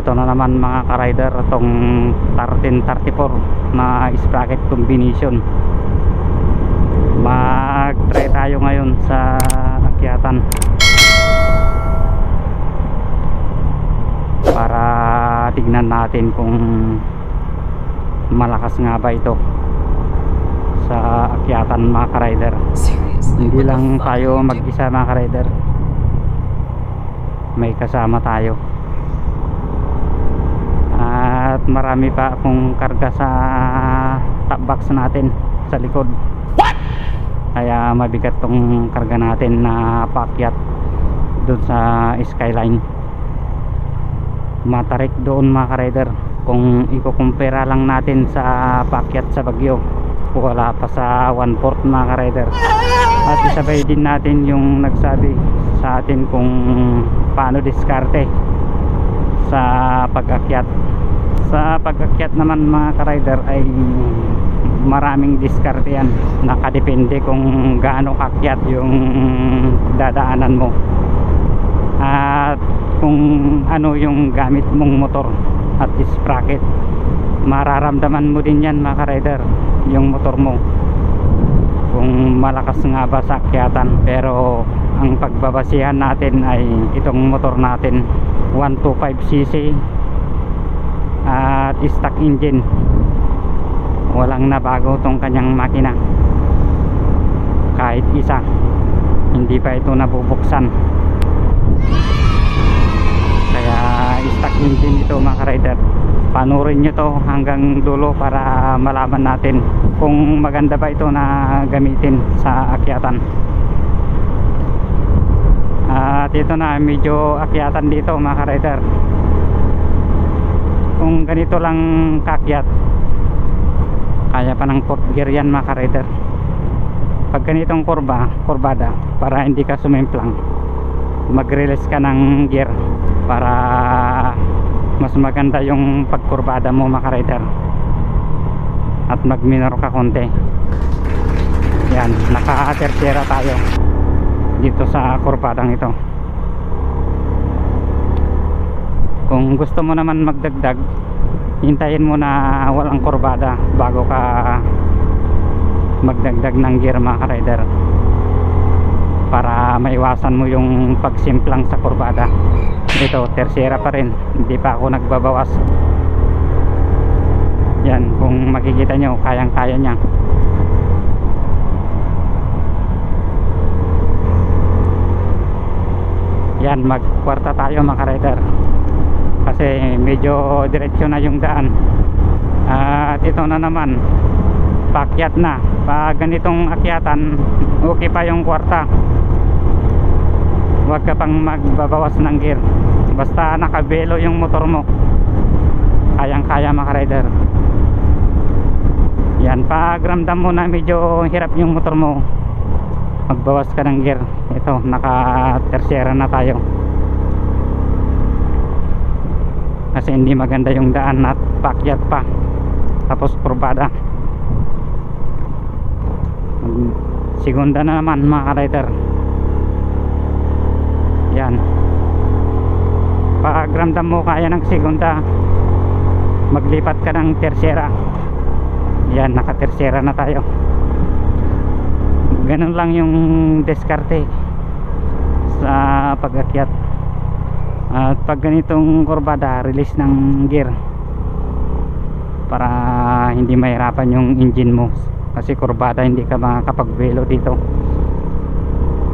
Ito na naman mga ka-rider, itong 1334 na sprocket combination. Mag-try tayo ngayon sa akyatan para tignan natin kung malakas nga ba ito sa akyatan mga ka-rider. Hindi lang tayo mag-isa mga ka-rider, may kasama tayo at marami pa akong karga sa top box natin sa likod. Kaya mabigat tong karga natin na paakyat doon sa skyline. Matarik doon mga ka-rider. Kung ikukumpara lang natin sa paakyat sa Baguio, wala pa sa 1/4 mga ka-rider. At isabay din natin yung nagsabi sa atin kung paano diskarte sa pag-akyat. Sa pag-akyat naman mga ka-rider ay maraming diskarte yan. Nakadepende kung gaano kakyat yung dadaanan mo at kung ano yung gamit mong motor at sprocket. Mararamdaman mo din yan mga ka-rider, yung motor mo, kung malakas nga ba sa akyatan. Pero ang pagbabasihan natin ay itong motor natin 125cc at stock engine. Walang nabago tong kanyang makina kahit isa, hindi pa ito nabubuksan. Kaya stock engine ito mga ka-rider. Panurin nyo to hanggang dulo para malaman natin kung maganda ba ito na gamitin sa akyatan. At ito na, medyo akyatan dito mga ka-rider. Kung ganito lang kakyat, kaya pa ng 4th gear yan mga ka-rider. Pag ganitong kurbada, para hindi ka sumimplang, mag-release ka ng gear para mas maganda yung pagkurbada mo mga ka-rider, at mag-minor ka konti. Yan, naka-tercera tayo dito sa kurbadang ito. Kung gusto mo naman magdagdag, hintayin mo na walang kurbada bago ka magdagdag ng gear mga ka-rider, para maiwasan mo yung pagsimplang sa kurbada. Ito, tercera pa rin, hindi pa ako nagbabawas. Yan, kung makikita nyo, kayang kaya nya. Yan, magkwarta tayo mga ka-rider kasi medyo diretso na yung daan. At ito na naman, paakyat na. Pag ganitong akyatan, okay pa yung kwarta, huwag ka pang magbabawas ng gear. Basta nakabelo yung motor mo, kayang kaya mga ka-rider. Yan, pag ramdam mo na medyo hirap yung motor mo, magbawas ka ng gear. Ito, naka tercera na tayo kasi hindi maganda yung daan at paakyat pa, tapos kurbada. Segunda na naman mga ka-rider. Yan, pag ramdam mo kaya ng segunda, maglipat ka ng tercera. Yan, naka tercera na tayo. Ganun lang yung diskarte sa pag-akyat. At pag ganitong kurbada, release ng gear para hindi mahirapan yung engine mo, kasi kurbada hindi ka makakapagbelo dito.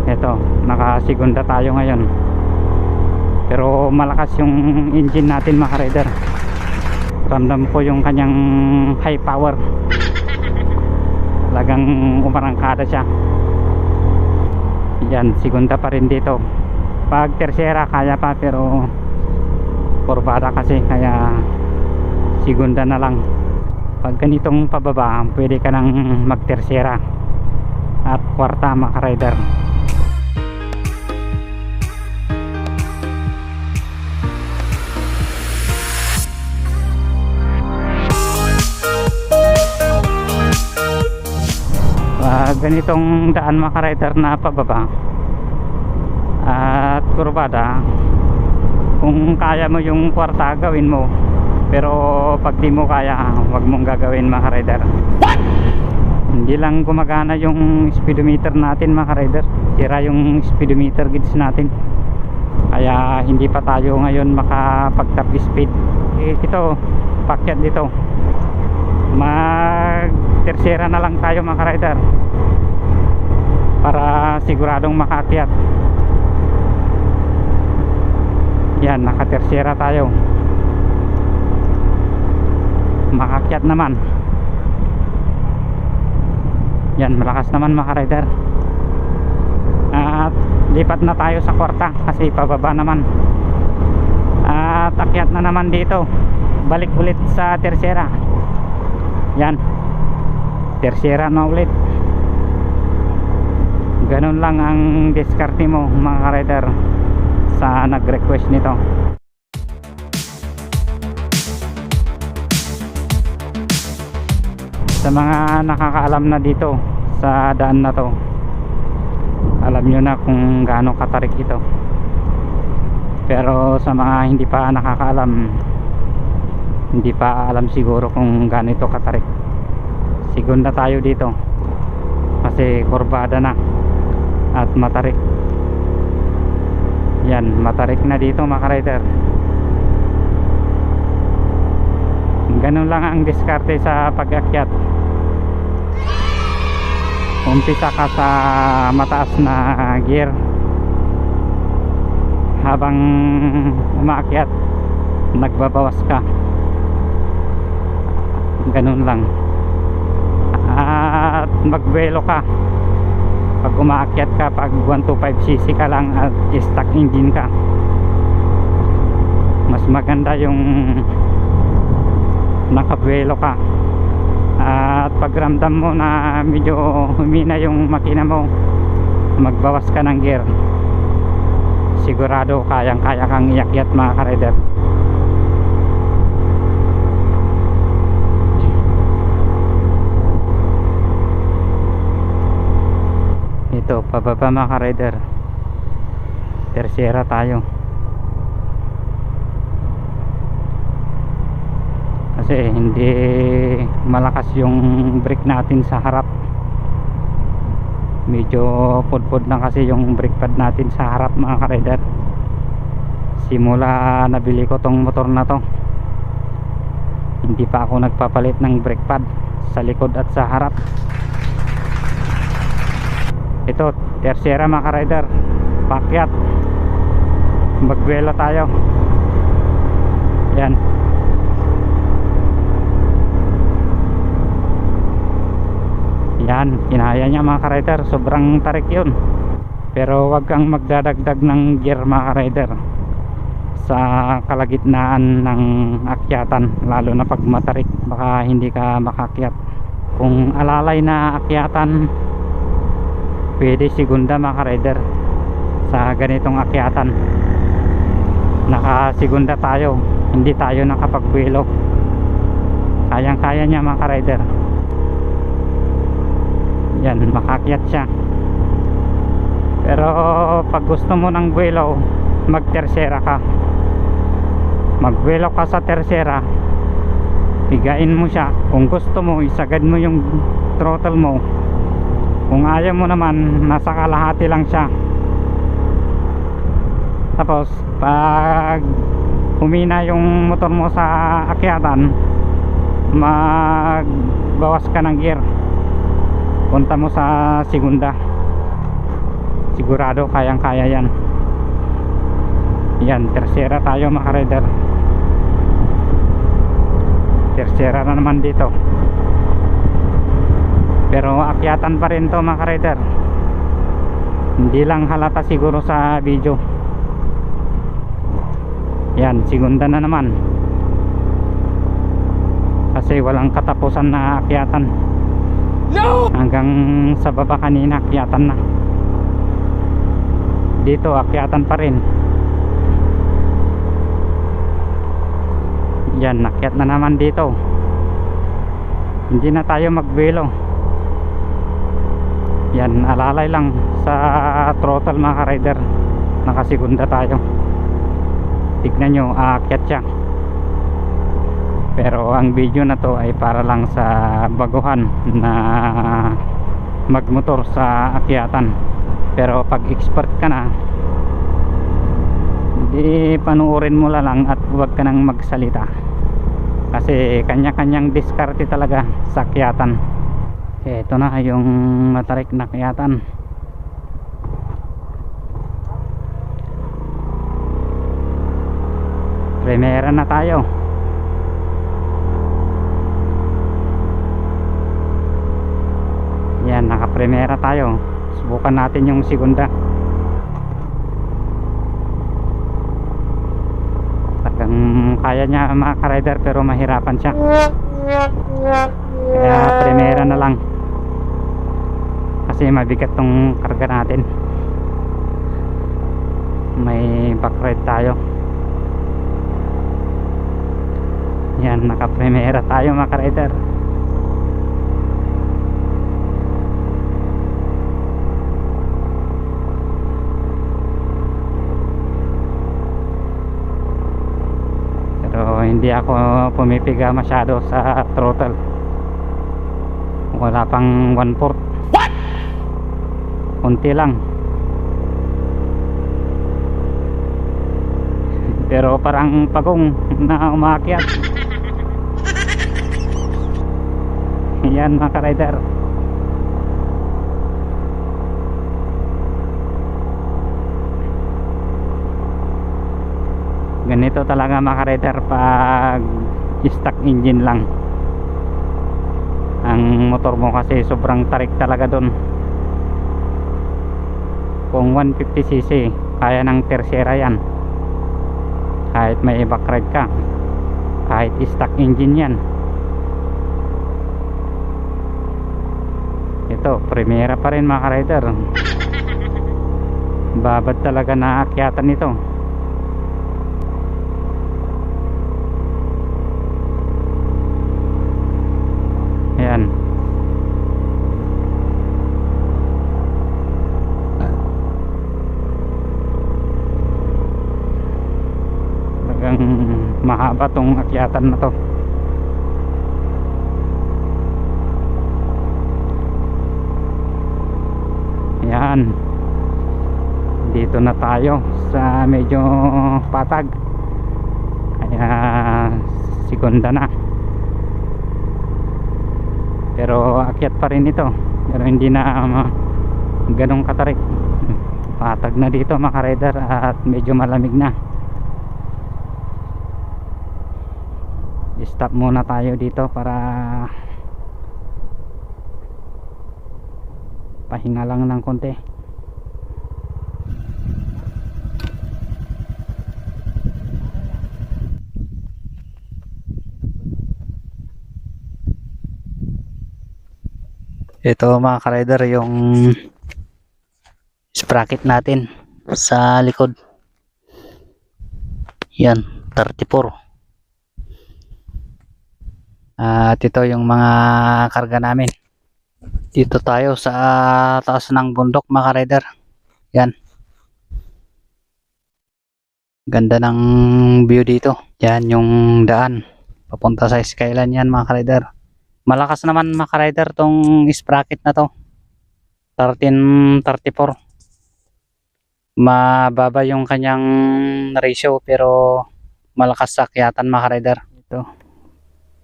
Ito, naka-segunda tayo ngayon, pero malakas yung engine natin mga ka-rider. Ramdam ko yung kanyang high power, talagang umarangkada siya. Yan, segunda pa rin dito. Pag tercera kaya pa, pero kurbada kasi, kaya segunda na lang. Pag ganitong pababa, pwede ka nang mag tercera at kwarta mga ka-rider. Ganitong daan mga ka-rider na pababa at kurbada, Kung kaya mo yung kwarta, gawin mo. Pero pag di mo kaya, wag mong gagawin mga rider. Hindi lang gumagana yung speedometer natin mga rider. Sira yung speedometer gauge natin. Kaya hindi pa tayo ngayon makapag-top speed. Ito, pakyat dito. Mag tercera na lang tayo mga rider, para siguradong makaakyat. Yan, naka-tercera tayo. Makaakyat naman. Yan, malakas naman mga rider. At lipat na tayo sa kwarta kasi pababa naman. At akyat na naman dito. Balik ulit sa tercera. Yan, tercera na ulit. Ganun lang ang diskarte mo mga rider sa nag-request nito. Sa mga nakakaalam na dito sa daan na to, alam nyo na kung gaano katarik ito. Pero sa mga hindi pa nakakaalam, hindi pa alam siguro kung gaano ito katarik. Segunda tayo dito kasi kurbada na at matarik. Yan, matarik na dito mga rider. Ganun lang ang diskarte sa pag-akyat. Umpisa ka sa mataas na gear, habang umaakyat nagbabawas ka. Ganun lang. At magbuelo ka pag umaakyat ka. Pag 125cc ka lang at stock engine ka, mas maganda yung nakabuelo ka. At pag ramdam mo na medyo humina yung makina mo, magbawas ka ng gear. Sigurado kayang kaya kang iakyat mga ka-rider. Ito, pababa mga ka-rider. Tercera tayo. Kasi hindi malakas yung brake natin sa harap. Medyo pudpud na kasi yung brake pad natin sa harap mga ka-rider. Simula nabili ko tong motor na to, hindi pa ako nagpapalit ng brake pad sa likod at sa harap. Ito, tercera mga ka-rider, pakyat. Magbuelo tayo. Yan. Yan, kinaya niya mga ka-rider. Sobrang tarik yun. Pero wag kang magdadagdag ng gear mga ka-rider sa kalagitnaan ng akyatan, lalo na pag matarik. Baka hindi ka makakyat. Kung alalay na akyatan, pwede segunda mga ka-rider. Sa ganitong akyatan, naka-segunda tayo, hindi tayo nakapagbuelo. Kayang kaya niya mga ka-rider. Yan, makakyat siya. Pero pag gusto mo ng buelo, mag tercera ka. Magbuelo ka sa tercera, bigain mo siya. Kung gusto mo, isagad mo yung throttle mo. Kung ayaw mo naman, nasa kalahati lang siya. Tapos pag humina yung motor mo sa akyatan, magbawas ka ng gear, punta mo sa segunda. Sigurado kayang kaya yan. Yan, tercera tayo mga ka-rider. Tercera na naman dito. Pero akyatan pa rin to mga ka-rider. Hindi lang halata siguro sa video. Yan, segunda na naman. Kasi walang katapusan na akyatan. No! Hanggang sa baba kanina akyatan na. Dito akyatan pa rin. Yan, akyat na naman dito. Hindi na tayo magbuelo. Yan, alalay lang sa throttle mga ka-rider. Nakasegunda tayo. tignan nyo, aakyat siya. Pero ang video na to ay para lang sa baguhan na magmotor sa akyatan. Pero pag expert ka na, hindi, panuorin mo lang at huwag ka nang magsalita, kasi kanya-kanyang diskarte talaga sa akyatan. Ito na yung matarik na akyatan. Primera na tayo. Yan, naka-primera tayo. Subukan natin yung segunda. Talagang kaya niya mga ka-rider, pero mahirapan siya. Kaya primera na lang, kasi mabigat tong karga natin. May backride tayo. Yan, naka-primera tayo mga ka-rider. Pero hindi ako pumipiga masyado sa throttle. Wala pang 1/4. What? Kunti lang. Pero parang pagong na umakyat. Yan mga ka-rider. Ganito talaga mga ka-rider pag stock engine lang ang motor mo, kasi sobrang tarik talaga dun. Kung 150cc kaya ng tercera yan, kahit may backride ka, kahit stock engine yan. Ito, primera pa rin mga ka-rider. Babad talaga na akyatan nito. Ayan. Talagang mahaba tong akyatan na to. Ayan. Dito na tayo sa medyo patag. Kaya segunda na. Pero akyat pa rin ito, pero hindi na ganong katarik. Patag na dito mga ka-rider at medyo malamig na. I-stop muna tayo dito para pahinga lang ng konti. Ito mga ka-rider yung sprocket natin sa likod. Yan, 34. At ito yung mga karga namin. Dito tayo sa taas ng bundok mga ka-rider. Yan. Ganda ng view dito. Yan yung daan papunta sa skyline yan mga ka-rider. Malakas naman mga ka-rider tong sprocket na to, 1334. Mababa yung kanyang ratio pero malakas sa akyatan mga ka-rider. Ito,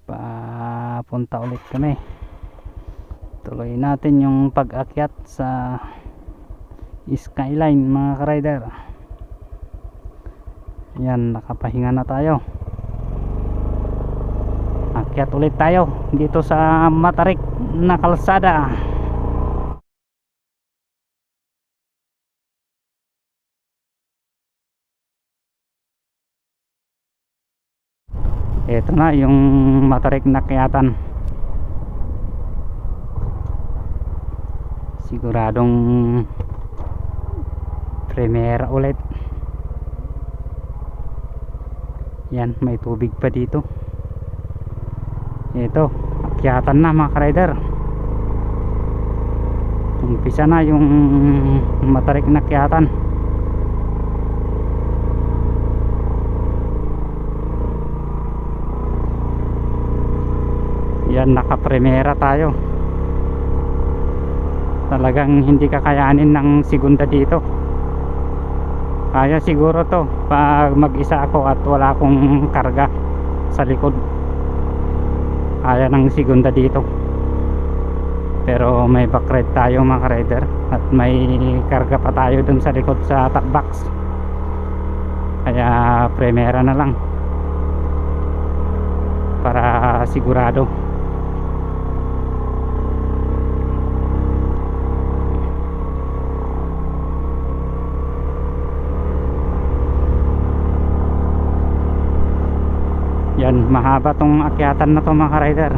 papunta ulit kami. Tuloy natin yung pag-akyat sa skyline mga ka-rider. Yan, nakapahinga na tayo. Akyat ulit tayo dito sa matarik na kalsada. Ito na yung matarik na akyatan. Siguradong primera ulit. Yan, may tubig pa dito. Ito, akyatan na mga ka-rider. Umpisa na yung matarik na akyatan. Yan, naka-primera tayo. Talagang hindi kakayanin ng segunda dito. Kaya siguro to pag mag-isa ako at wala akong karga sa likod. Kaya ng segunda dito. Pero may backride tayo mga rider, at may karga pa tayo dun sa likod sa top box. Kaya primera na lang para sigurado. Yan, mahaba tong akyatan na to mga rider.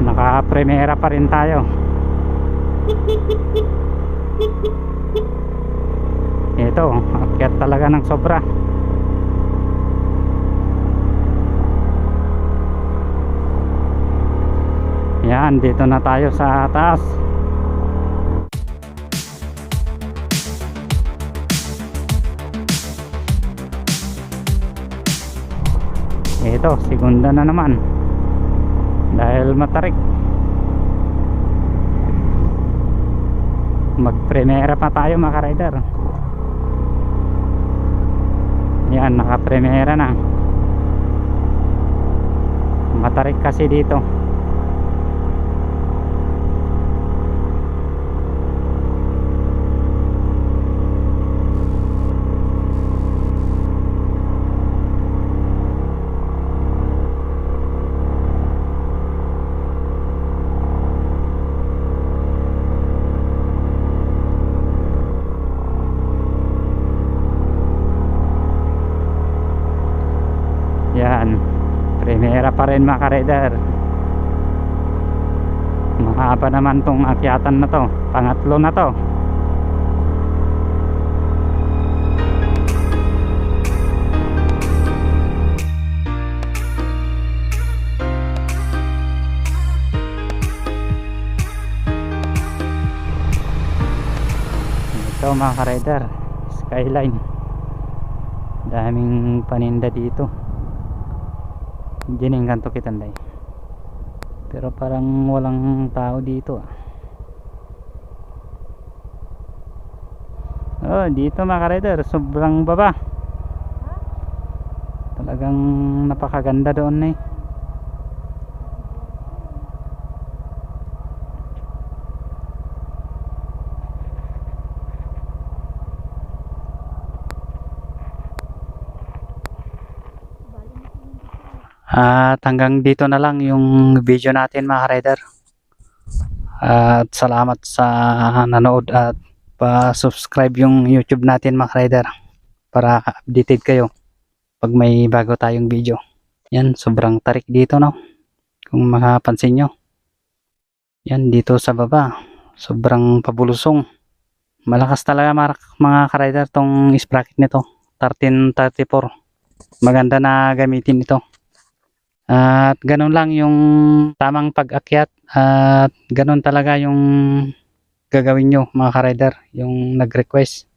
Naka-primera pa rin tayo. Ito, akyat talaga ng sobra. Yan, dito na tayo sa taas. Ito, segunda na naman dahil matarik. Mag-primera pa tayo mga rider. Yan, naka-primera na. Matarik kasi dito. Yan, primera pa rin mga ka-rider. Mahaba naman tong akyatan na to. Pangatlo na to. Ito mga ka-rider, skyline. Daming paninda dito. Diyan yung kanto kitanday. Pero parang walang tao dito. Oh, dito mga ka-rider, sobrang baba. Talagang napakaganda doon eh. At hanggang dito na lang yung video natin mga rider. At salamat sa nanood at pa-subscribe yung YouTube natin mga rider para updated kayo pag may bago tayong video. Yan, sobrang tarik dito no. Kung makapansin nyo. Yan, dito sa baba. Sobrang pabulusong. Malakas talaga mga ka-rider tong sprocket nito. 1334. Maganda na gamitin ito. At ganun lang yung tamang pag-akyat, at ganun talaga yung gagawin nyo mga ka-rider, yung nag-request.